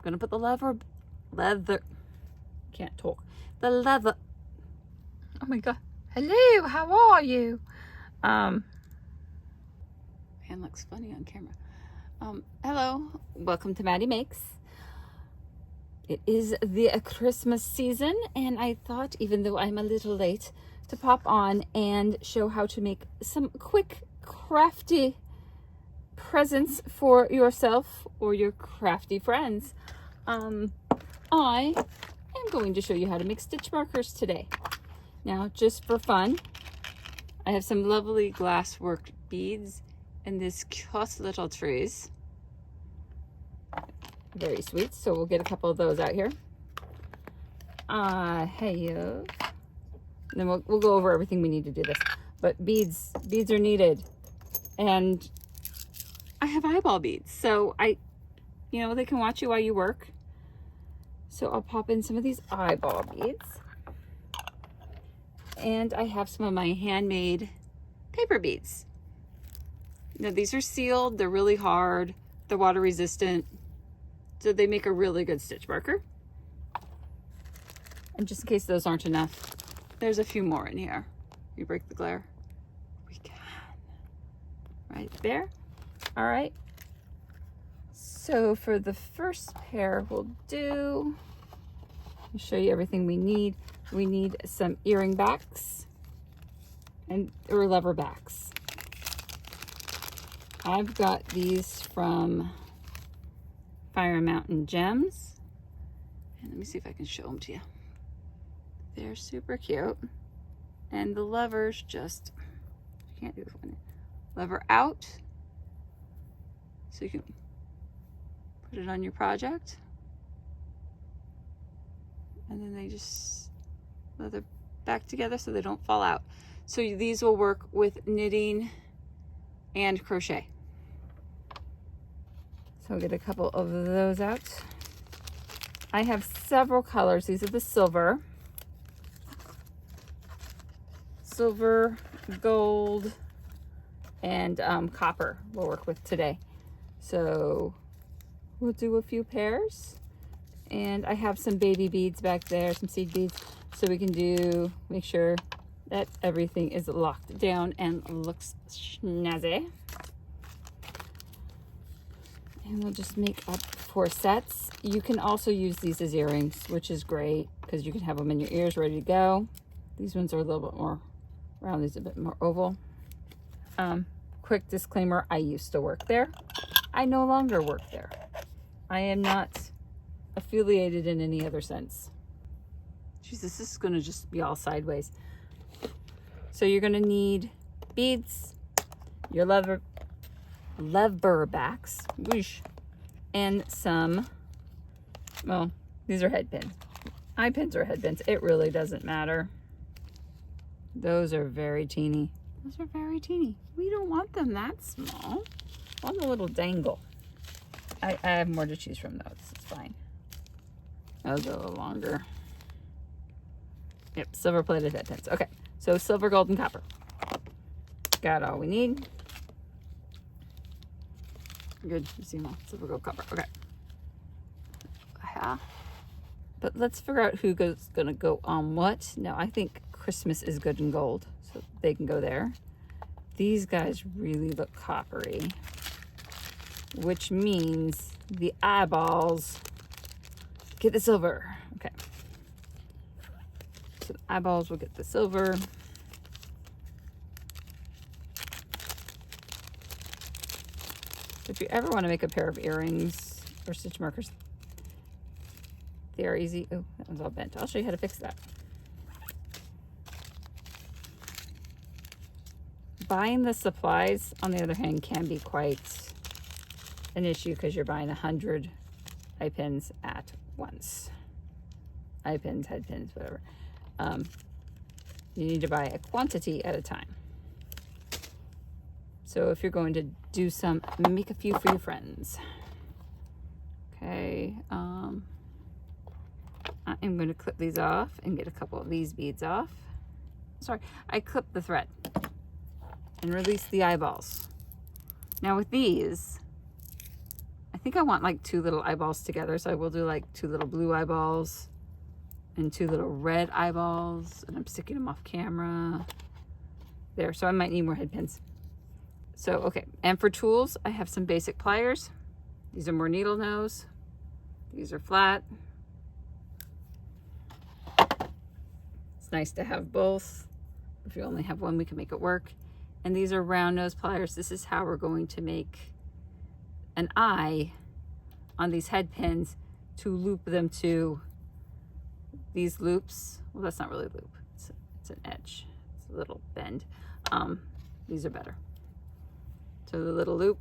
gonna put the leather, can't talk, the leather, oh my god, hello, how are you? Man looks funny on camera. Hello, welcome to Maddie Makes. It is the Christmas season, and I thought, even though I'm a little late, to pop on and show how to make some quick crafty presents for yourself or your crafty friends. I am going to show you how to make stitch markers today. Now, just for fun, I have some lovely glass worked beads and this cute little trees. Very sweet. So we'll get a couple of those out here. Hey, then we'll go over everything we need to do this. But beads are needed, and I have eyeball beads, so they can watch you while you work. So I'll pop in some of these eyeball beads, and I have some of my handmade paper beads. Now these are sealed. They're really hard. They're water resistant. So they make a really good stitch marker. And just in case those aren't enough, there's a few more in here. You break the glare? We can. Right there. All right. So for the first pair we'll do, I'll show you everything we need. We need some earring backs or lever backs. I've got these from Fire Mountain Gems, and let me see if I can show them to you. They're super cute, and the levers just, I can't do this one, lever out, so you can put it on your project, and then they just leather back together so they don't fall out. So these will work with knitting and crochet. So I'll get a couple of those out. I have several colors. These are the silver, gold, and copper we'll work with today. So we'll do a few pairs. And I have some baby beads back there, some seed beads, so we can make sure that everything is locked down and looks snazzy. And we'll just make up 4 sets. You can also use these as earrings, which is great because you can have them in your ears ready to go. These ones are a little bit more round, these are a bit more oval. Quick disclaimer, I used to work there. I no longer work there. I am not affiliated in any other sense. Jesus, this is gonna just be all sideways. So you're gonna need beads, your lever backs, whoosh, and some, well, these are headpins. Eye pins or headpins, it really doesn't matter. Those are very teeny. Those are very teeny. We don't want them that small. I want a little dangle. I have more to choose from those, it's fine. Those are a little longer. Yep, silver plated headpins. Okay, so silver, gold, and copper. Got all we need. Good, you see more silver, gold, copper. Okay. Yeah. But let's figure out who's gonna go on what. Now I think Christmas is good in gold, so they can go there. These guys really look coppery, which means the eyeballs get the silver. Okay. So the eyeballs will get the silver. If you ever want to make a pair of earrings or stitch markers, they are easy. Oh, that one's all bent. I'll show you how to fix that. Buying the supplies, on the other hand, can be quite an issue because you're buying 100 eye pins at once. Eye pins, head pins, whatever. You need to buy a quantity at a time. So if you're going to do some, make a few for your friends. Okay, I am going to clip these off and get a couple of these beads off. Sorry, I clipped the thread and release the eyeballs. Now with these, I think I want like 2 little eyeballs together. So I will do like 2 little blue eyeballs and 2 little red eyeballs. And I'm sticking them off camera. There, so I might need more head pins. So, okay, and for tools, I have some basic pliers. These are more needle nose. These are flat. It's nice to have both. If you only have one, we can make it work. And these are round nose pliers. This is how we're going to make an eye on these head pins to loop them to these loops. Well, that's not really a loop. It's an edge. It's a little bend. These are better. So the little loop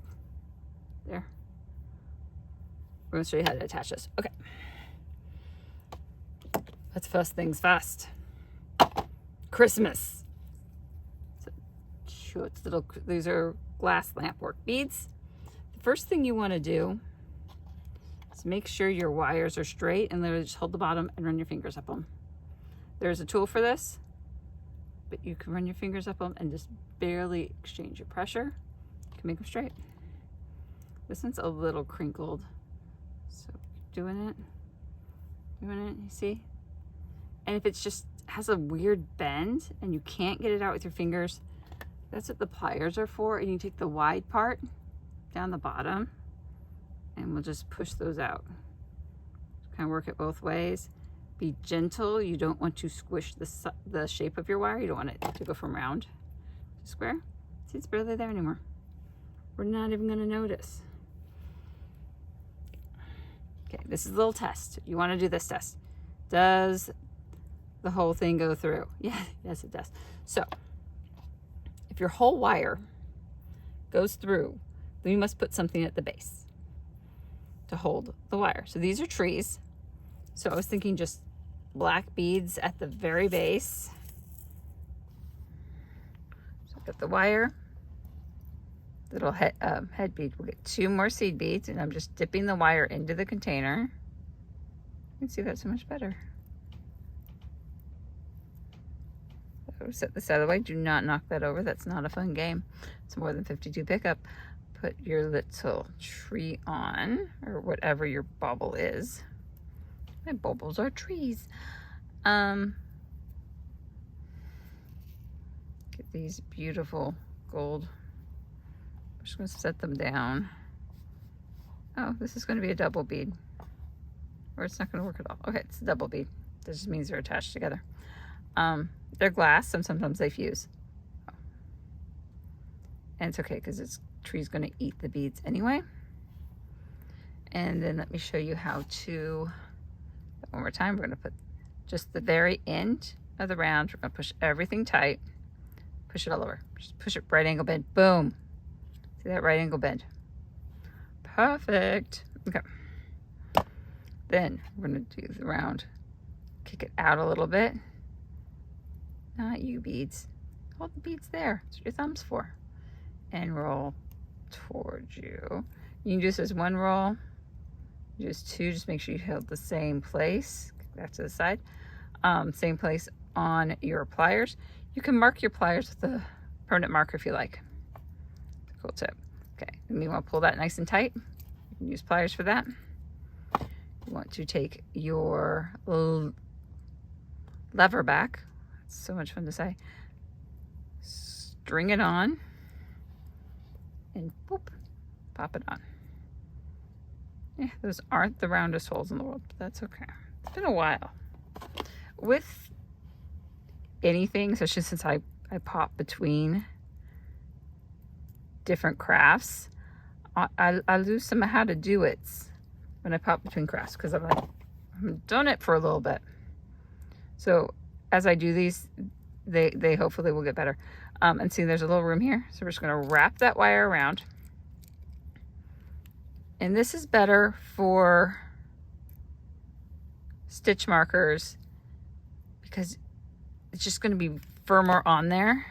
there. We're going to show you how to attach this. Okay. Let's first things fast. Christmas. So, these are glass lamp work beads. The first thing you want to do is make sure your wires are straight and literally just hold the bottom and run your fingers up them. There's a tool for this, but you can run your fingers up them and just barely exchange your pressure. You can make them straight. This one's a little crinkled. So doing it, you see? And if it's just has a weird bend and you can't get it out with your fingers, that's what the pliers are for. And you take the wide part down the bottom and we'll just push those out. Kind of work it both ways. Be gentle. You don't want to squish the shape of your wire. You don't want it to go from round to square. See, it's barely there anymore. We're not even going to notice. Okay, this is a little test. You want to do this test. Does the whole thing go through? Yeah, yes it does. So, if your whole wire goes through, then you must put something at the base to hold the wire. So these are trees. So I was thinking just black beads at the very base. So I've got the wire, little head bead. We'll get 2 more seed beads, and I'm just dipping the wire into the container. You can see that so much better. So set this out of the way. Do not knock that over. That's not a fun game. It's more than 52 pickup. Put your little tree on, or whatever your bauble is. My baubles are trees. Get these beautiful gold. I'm just going to set them down. Oh, this is going to be a double bead. Or it's not going to work at all. Okay, it's a double bead. That just means they're attached together. They're glass, and sometimes they fuse. And it's okay because this tree's going to eat the beads anyway. And then let me show you how to, one more time, we're going to put just the very end of the round. We're going to push everything tight. Push it all over. Just push it right angle bend. Boom. See that right angle bend? Perfect. Okay. Then we're going to do the round. Kick it out a little bit. Not you, beads. Hold the beads there. That's what your thumb's for. And roll towards you. You can do this as 1 roll. Just 2. Just make sure you hold the same place. Back to the side. Same place on your pliers. You can mark your pliers with a permanent marker if you like. Cool tip. Okay, and you want to pull that nice and tight. You can use pliers for that. You want to take your leverback. It's so much fun to say. String it on. And boop, pop it on. Yeah, those aren't the roundest holes in the world, but that's okay. It's been a while. With anything, especially since I pop between different crafts, I lose some of how to do it when I pop between crafts because I'm doing it for a little bit. So as I do these, they hopefully will get better. And see, there's a little room here. So we're just going to wrap that wire around. And this is better for stitch markers because it's just going to be firmer on there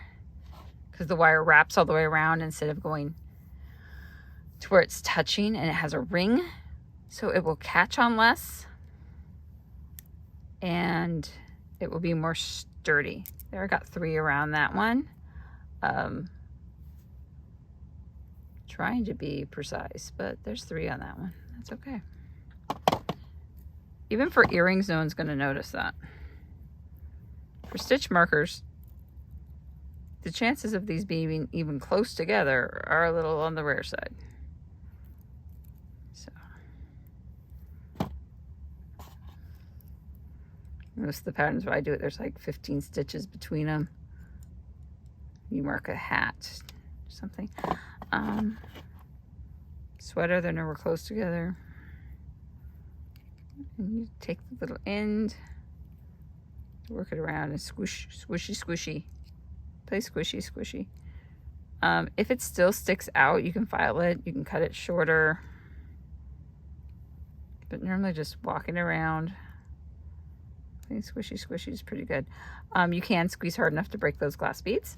because the wire wraps all the way around instead of going to where it's touching, and it has a ring. So it will catch on less and it will be more sturdy. There, I got 3 around that one. Trying to be precise, but there's 3 on that one. That's okay. Even for earrings, no one's going to notice that. For stitch markers, the chances of these being even close together are a little on the rare side. So most of the patterns where I do it, there's like 15 stitches between them. You mark a hat or something. Sweater, they're nowhere close together. And you take the little end, work it around and squish, squishy, squishy. Play squishy, squishy. If it still sticks out, you can file it. You can cut it shorter. But normally just walking around, playing squishy, squishy is pretty good. You can squeeze hard enough to break those glass beads.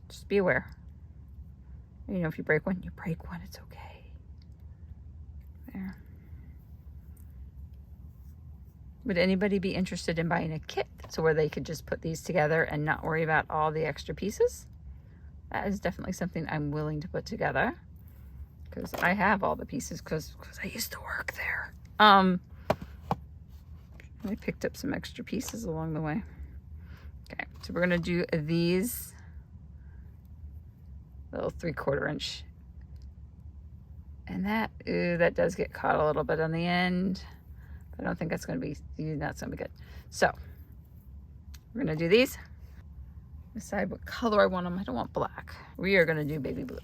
Just be aware. You know, if you break one, it's okay. There. Would anybody be interested in buying a kit so where they could just put these together and not worry about all the extra pieces? That is definitely something I'm willing to put together because I have all the pieces because I used to work there. I picked up some extra pieces along the way. Okay, so we're gonna do these little 3/4 inch, and that does get caught a little bit on the end. I don't think that's going to be good. So we're going to do these. Decide what color I want them. I don't want black. We are going to do baby blue.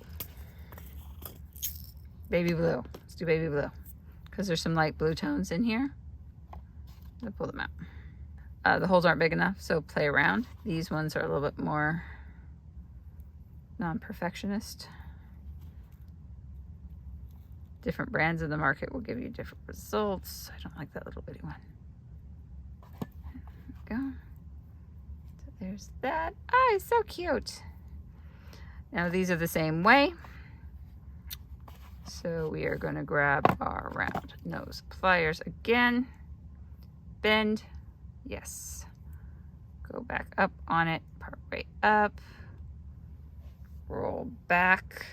Baby blue. Let's do baby blue because there's some light blue tones in here. I'll pull them out. The holes aren't big enough, so play around. These ones are a little bit more non-perfectionist. Different brands in the market will give you different results. I don't like that little bitty one. There we go. So there's that. Oh, it's so cute. Now these are the same way. So we are going to grab our round nose pliers again. Bend. Yes. Go back up on it. Part way up. Roll back.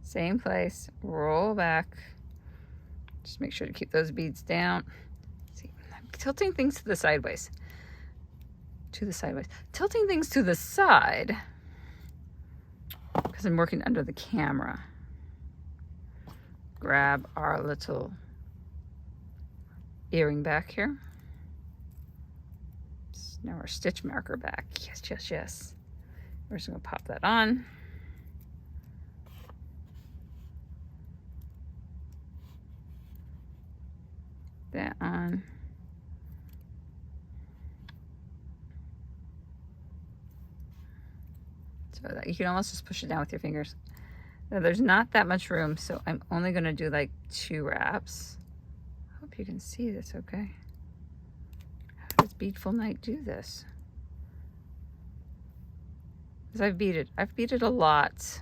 Same place, roll back. Just make sure to keep those beads down. See, I'm tilting things to the sideways. Tilting things to the side because I'm working under the camera. Grab our little earring back here. Now our stitch marker back. Yes, yes, yes. We're just gonna pop that on. That on. So that you can almost just push it down with your fingers. Now, there's not that much room, so I'm only going to do like 2 wraps. Hope you can see this okay. How does Beadful Night do this? Because I've beaded a lot.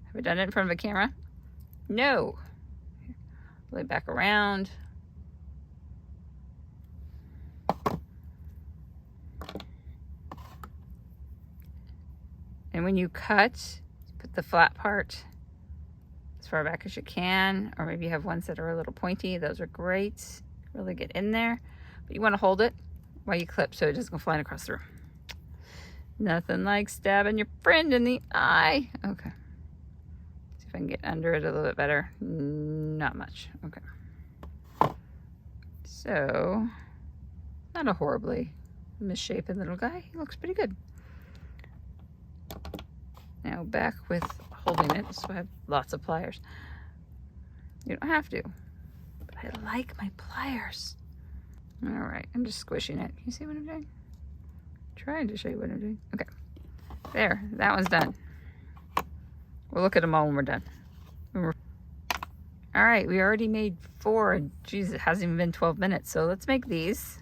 Have I done it in front of a camera? No. Lay back around. And when you cut, put the flat part as far back as you can, or maybe you have ones that are a little pointy. Those are great. Really get in there. But you want to hold it while you clip so it doesn't go flying across the room. Nothing like stabbing your friend in the eye. Okay. See if I can get under it a little bit better. Not much. Okay. So, not a horribly misshapen little guy. He looks pretty good. Now back with holding it, so I have lots of pliers. You don't have to, but I like my pliers. All right, I'm just squishing it. Can you see what I'm doing? Trying to show you what I'm doing. Okay, there, that one's done. We'll look at them all when we're done. All right, we already made 4, and geez, it hasn't even been 12 minutes, so let's make these.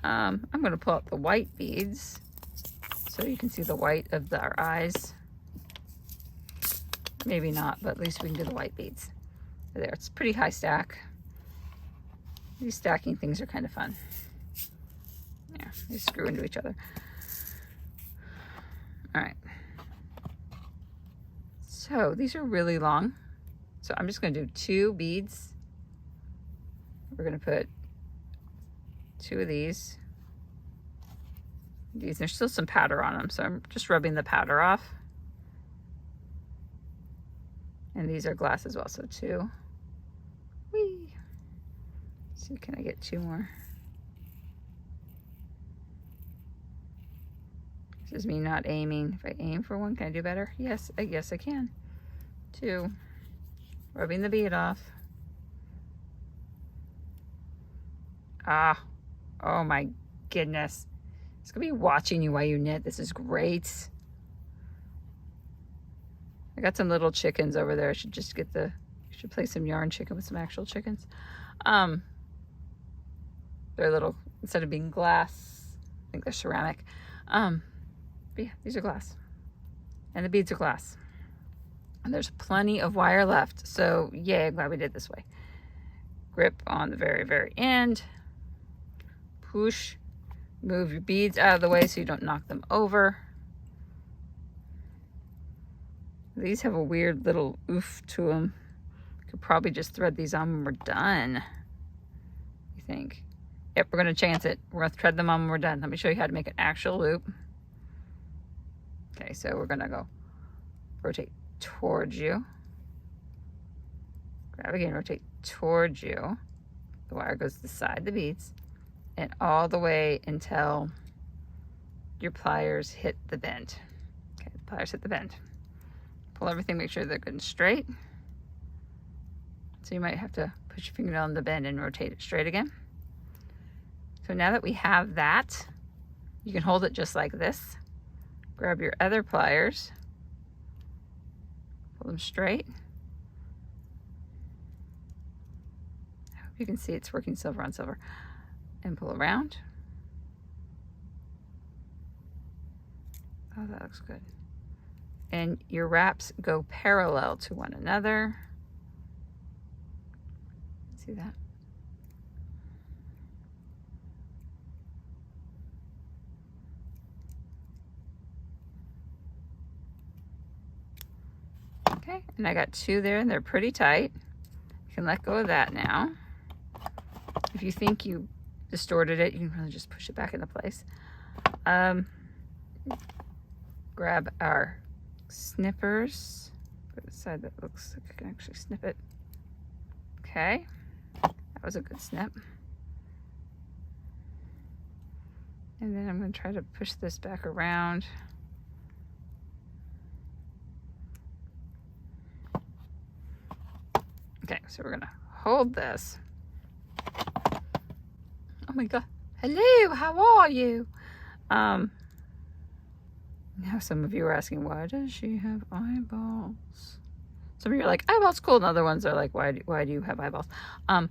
I'm gonna pull out the white beads so you can see the white of our eyes. Maybe not, but at least we can do the white beads. There, it's a pretty high stack. These stacking things are kind of fun. Yeah, they screw into each other. All right. So these are really long. So I'm just going to do 2 beads. We're going to put 2 of these. There's still some powder on them, so I'm just rubbing the powder off. And these are glass as well, so 2. Whee! Let's see, can I get 2 more? This is me not aiming. If I aim for 1, can I do better? Yes, I guess I can. 2. Rubbing the bead off. Ah, oh my goodness. It's gonna be watching you while you knit. This is great. I got some little chickens over there. I should just get the, should play some yarn chicken with some actual chickens. They're little, instead of being glass, I think they're ceramic. But yeah, these are glass. And the beads are glass. And there's plenty of wire left. So yay, I'm glad we did this way. Grip on the very, very end. Push. Move your beads out of the way so you don't knock them over. These have a weird little oof to them. Could probably just thread these on when we're done. You think? Yep, we're gonna chance it. We're gonna thread them on when we're done. Let me show you how to make an actual loop. Okay, so we're gonna go rotate towards you. Grab again, rotate towards you. The wire goes to the side of the beads and all the way until your pliers hit the bend. Okay, the pliers hit the bend. Pull everything, make sure they're good and straight. So you might have to push your fingernail in the bend and rotate it straight again. So now that we have that, you can hold it just like this. Grab your other pliers, pull them straight. I hope you can see it's working silver on silver. And pull around. Oh, that looks good. And your wraps go parallel to one another. See that? Okay, and I got 2 there and they're pretty tight. You can let go of that now. If you think you distorted it, you can really just push it back into place. Grab our snippers. Put it aside, that looks like I can actually snip it. Okay, that was a good snip. And then I'm going to try to push this back around. Okay, so we're going to hold this. Oh my God. Hello, how are you? Now some of you are asking, why does she have eyeballs? Some of you are like, eyeballs cool, and other ones are like, why do you have eyeballs? I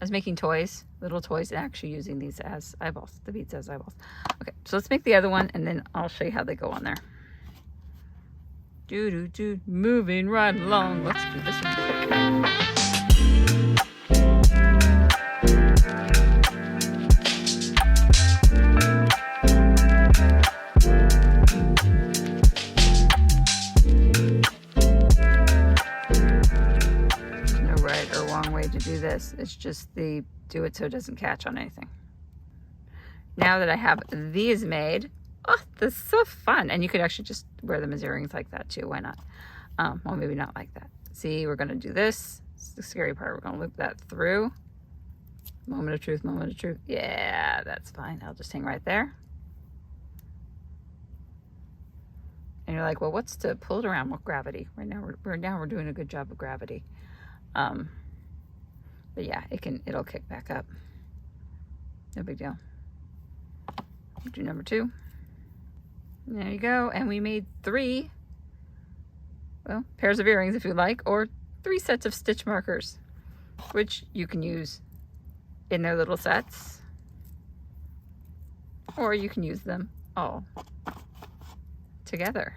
was making toys, little toys, and actually using these as eyeballs, the beads as eyeballs. Okay, so let's make the other one, and then I'll show you how they go on there. Moving right along. Let's do this one. To do this, it's just the do it so it doesn't catch on anything. Now that I have these made, oh, this is so fun. And you could actually just wear them as earrings like that too. Why not? Well, maybe not like that. See, we're going to do this. This is the scary part. We're going to loop that through. Moment of truth, moment of truth. Yeah, that's fine. I'll just hang right there. And you're like, well, what's to pull it around with gravity? Right now we're doing a good job of gravity. But yeah, it'll kick back up. No big deal. Do number 2. There you go. And we made 3, well, pairs of earrings if you like, or 3 sets of stitch markers, which you can use in their little sets, or you can use them all together.